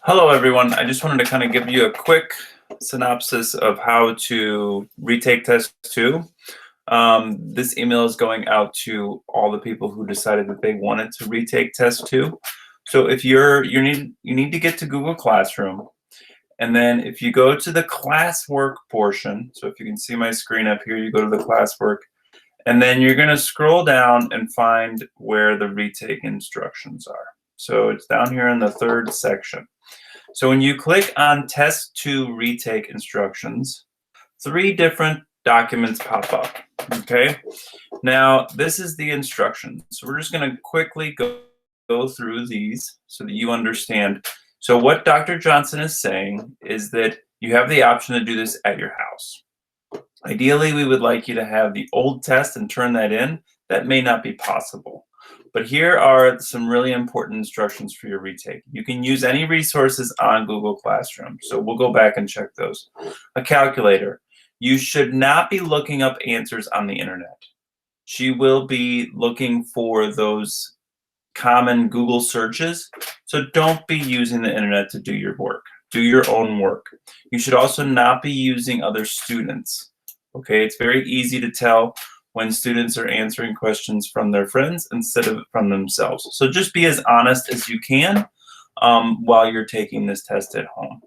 Hello, everyone. I just wanted to kind of give you a quick synopsis of how to retake test two. This email is going out to all the people who decided that they wanted to retake test two. So if you need to get to Google Classroom, and then if you go to the classwork portion, so if you can see my screen up here, you go to the classwork, and then you're going to scroll down and find where the retake instructions are. So it's down here in the third section. So when you click on Test 2 Retake Instructions, three different documents pop up, okay? Now, this is the instructions. So we're just going to quickly go through these so that you understand. So what Dr. Johnson is saying is that you have the option to do this at your house. Ideally, we would like you to have the old test and turn that in. That may not be possible. But here are some really important instructions for your retake. You can use any resources on Google Classroom. So we'll go back and check those. A calculator. You should not be looking up answers on the internet. She will be looking for those common Google searches. So don't be using the internet to do your work. Do your own work. You should also not be using other students. Okay, it's very easy to tell when students are answering questions from their friends instead of from themselves. So just be as honest as you can while you're taking this test at home.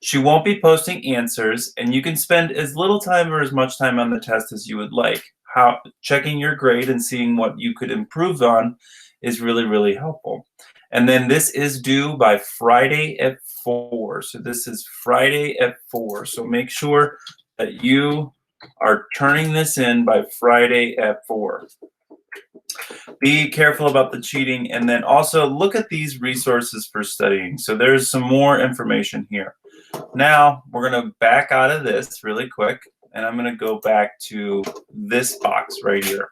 She won't be posting answers, and you can spend as little time or as much time on the test as you would like. Checking your grade and seeing what you could improve on is really, really helpful. And then this is due by Friday at 4. So this is Friday at 4. So make sure that you are turning this in by Friday at 4. Be careful about the cheating, and then also look at these resources for studying. So there's some more information here. Now we're going to back out of this really quick, and I'm going to go back to this box right here.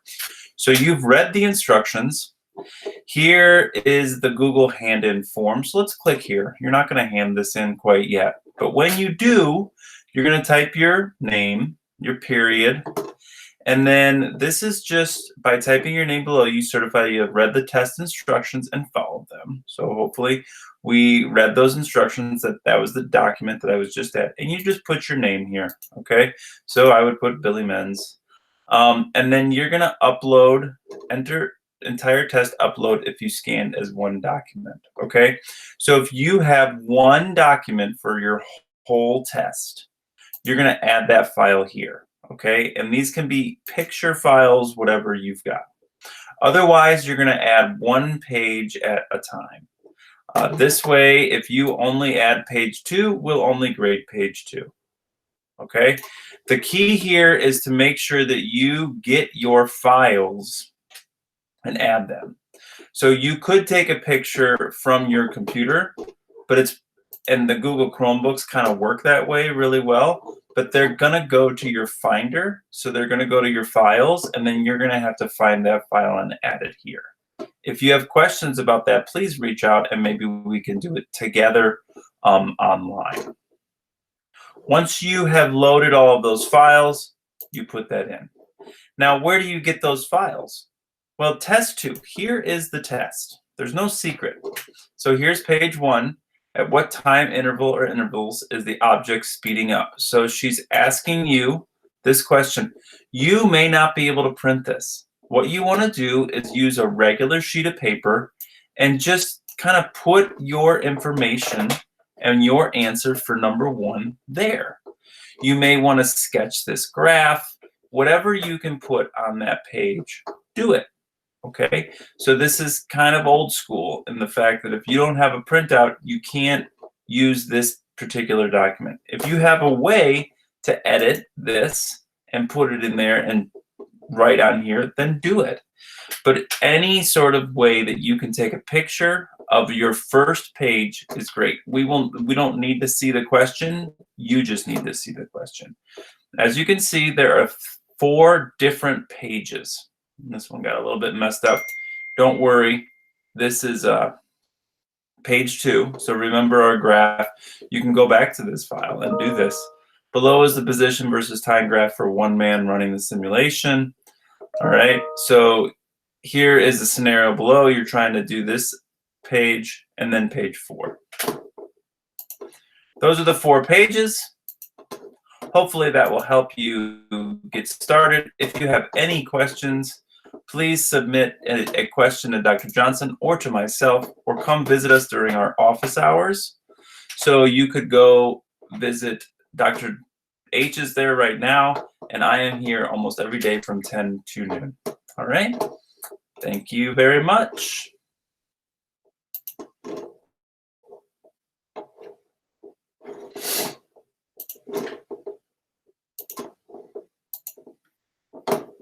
So you've read the instructions. Here is the Google hand-in form. So let's click here. You're not going to hand this in quite yet, but when you do, you're going to type your name, your period, and then this is just by typing your name below, you certify you have read the test instructions and followed them. So hopefully we read those instructions, that was the document that I was just at, and you just put your name here, okay? So I would put Billy Menz. And then you're gonna upload, enter entire test upload if you scanned as one document, okay? So if you have one document for your whole test, you're going to add that file here, okay? And these can be picture files, whatever you've got. Otherwise, you're going to add one page at a time. This way, if you only add page 2, we'll only grade page 2, okay? The key here is to make sure that you get your files and add them. So you could take a picture from your computer, but and the Google Chromebooks kind of work that way really well, but they're going to go to your Finder. So they're going to go to your files, and then you're going to have to find that file and add it here. If you have questions about that, please reach out, and maybe we can do it together online. Once you have loaded all of those files, you put that in. Now, where do you get those files? Well, test 2, here is the test. There's no secret. So here's page 1. At what time interval or intervals is the object speeding up? So she's asking you this question. You may not be able to print this. What you want to do is use a regular sheet of paper and just kind of put your information and your answer for number 1 there. You may want to sketch this graph. Whatever you can put on that page, do it. Okay, so this is kind of old school in the fact that if you don't have a printout, you can't use this particular document. If you have a way to edit this and put it in there and write on here, then do it. But any sort of way that you can take a picture of your first page is great. We don't need to see the question. You just need to see the question. As you can see, there are 4 different pages. This one got a little bit messed up. Don't worry. This is page 2. So remember our graph. You can go back to this file and do this. Below is the position versus time graph for one man running the simulation. All right. So here is the scenario below. You're trying to do this page and then page 4. those are the 4 pages. Hopefully that will help you get started. If you have any questions, please submit a question to Dr. Johnson or to myself, or come visit us during our office hours. So you could go visit Dr. H is there right now, and I am here almost every day from 10 to noon. All right? Thank you very much.